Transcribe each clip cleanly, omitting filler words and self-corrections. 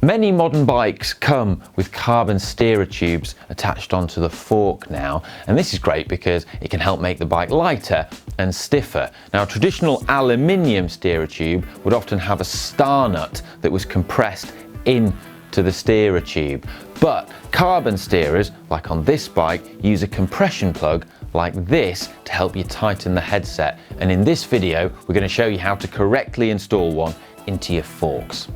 Many modern bikes come with carbon steerer tubes attached onto the fork now, and this is great because it can help make the bike lighter and stiffer. Now, a traditional aluminium steerer tube would often have a star nut that was compressed into the steerer tube, but carbon steerers, like on this bike, use a compression plug like this to help you tighten the headset, and in this video we're going to show you how to correctly install one into your forks.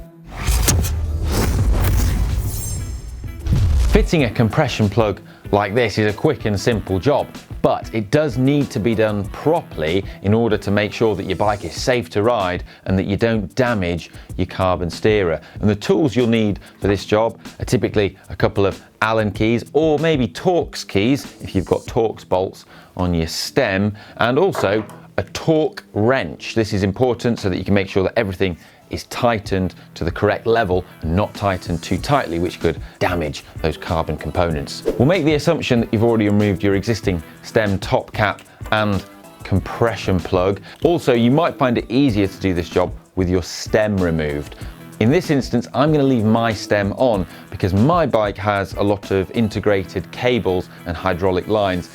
Fitting a compression plug like this is a quick and simple job, but it does need to be done properly in order to make sure that your bike is safe to ride and that you don't damage your carbon steerer. And the tools you'll need for this job are typically a couple of Allen keys or maybe Torx keys if you've got Torx bolts on your stem, and also a torque wrench. This is important so that you can make sure that everything is tightened to the correct level and not tightened too tightly, which could damage those carbon components. We'll make the assumption that you've already removed your existing stem top cap and compression plug. Also, you might find it easier to do this job with your stem removed. In this instance, I'm going to leave my stem on because my bike has a lot of integrated cables and hydraulic lines,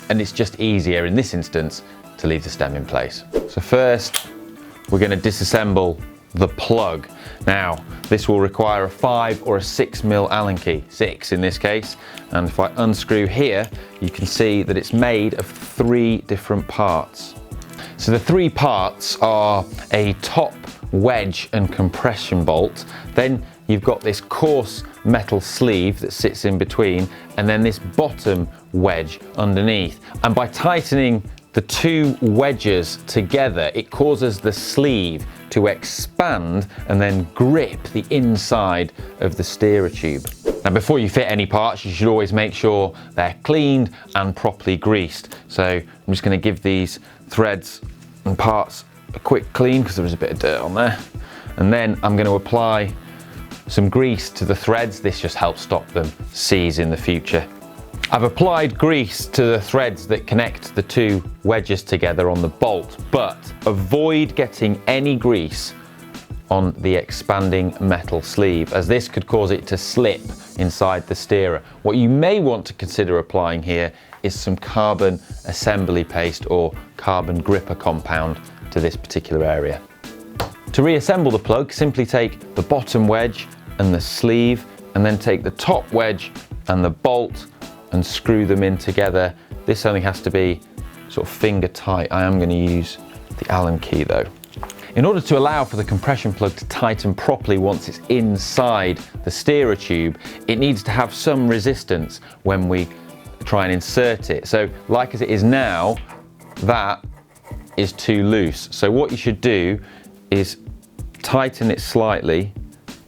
and it's just easier in this instance to leave the stem in place. So first, we're going to disassemble the plug. Now, this will require a 5 or a 6mm Allen key, 6 in this case, and if I unscrew here, you can see that it's made of 3 different parts. So the 3 parts are a top wedge and compression bolt, then you've got this coarse metal sleeve that sits in between, and then this bottom wedge underneath. And by tightening the 2 wedges together, it causes the sleeve to expand and then grip the inside of the steerer tube. Now, before you fit any parts, you should always make sure they're cleaned and properly greased. So I'm just going to give these threads and parts a quick clean because there is a bit of dirt on there. And then I'm going to apply some grease to the threads. This just helps stop them seize in the future. I've applied grease to the threads that connect the 2 wedges together on the bolt, but avoid getting any grease on the expanding metal sleeve, as this could cause it to slip inside the steerer. What you may want to consider applying here is some carbon assembly paste or carbon gripper compound to this particular area. To reassemble the plug, simply take the bottom wedge and the sleeve, and then take the top wedge and the bolt and screw them in together. This only has to be sort of finger tight. I am going to use the Allen key though. In order to allow for the compression plug to tighten properly once it's inside the steerer tube, it needs to have some resistance when we try and insert it. So like as it is now, that is too loose. So what you should do is tighten it slightly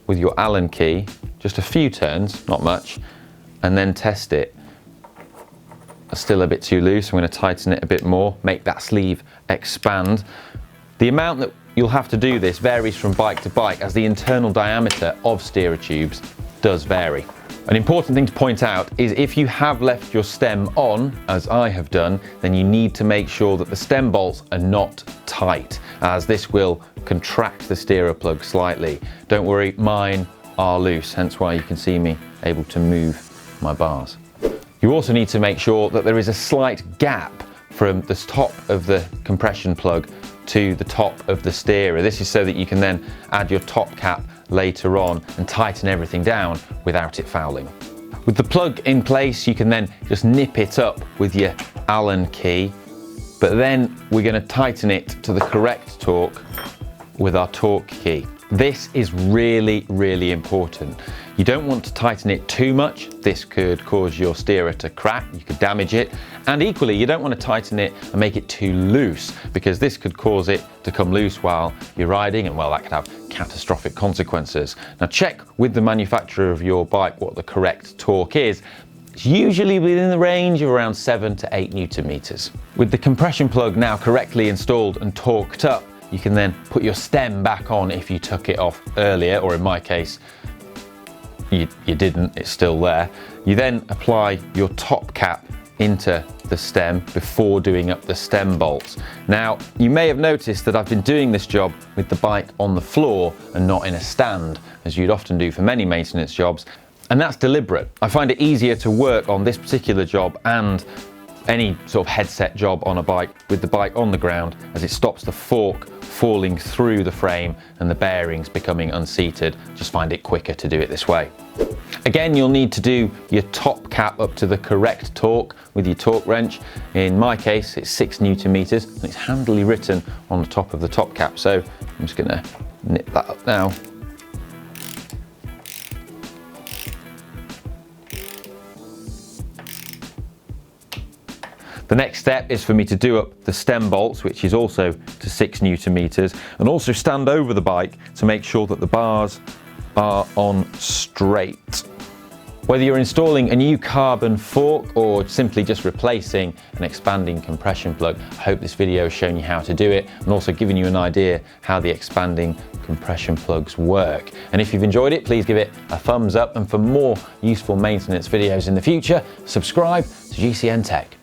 with your Allen key, just a few turns, not much, and then test it. Still a bit too loose. I'm going to tighten it a bit more, make that sleeve expand. The amount that you'll have to do this varies from bike to bike, as the internal diameter of steerer tubes does vary. An important thing to point out is if you have left your stem on, as I have done, then you need to make sure that the stem bolts are not tight, as this will contract the steerer plug slightly. Don't worry, mine are loose, hence why you can see me able to move my bars. You also need to make sure that there is a slight gap from the top of the compression plug to the top of the steerer. This is so that you can then add your top cap later on and tighten everything down without it fouling. With the plug in place, you can then just nip it up with your Allen key, but then we're going to tighten it to the correct torque with our torque key. This is really, really important. You don't want to tighten it too much. This could cause your steerer to crack, you could damage it. And equally, you don't want to tighten it and make it too loose, because this could cause it to come loose while you're riding, and well, that could have catastrophic consequences. Now check with the manufacturer of your bike what the correct torque is. It's usually within the range of around 7 to 8 Newton meters. With the compression plug now correctly installed and torqued up, you can then put your stem back on if you took it off earlier, or in my case, you didn't, it's still there. You then apply your top cap into the stem before doing up the stem bolts. Now, you may have noticed that I've been doing this job with the bike on the floor and not in a stand, as you'd often do for many maintenance jobs, and that's deliberate. I find it easier to work on this particular job and any sort of headset job on a bike with the bike on the ground, as it stops the fork falling through the frame and the bearings becoming unseated. Just find it quicker to do it this way. Again, you'll need to do your top cap up to the correct torque with your torque wrench. In my case, it's 6 Newton meters, and it's handily written on the top of the top cap. So I'm just gonna nip that up now. The next step is for me to do up the stem bolts, which is also to 6 Newton meters, and also stand over the bike to make sure that the bars are on straight. Whether you're installing a new carbon fork or simply just replacing an expanding compression plug, I hope this video has shown you how to do it and also given you an idea how the expanding compression plugs work. And if you've enjoyed it, please give it a thumbs up, and for more useful maintenance videos in the future, subscribe to GCN Tech.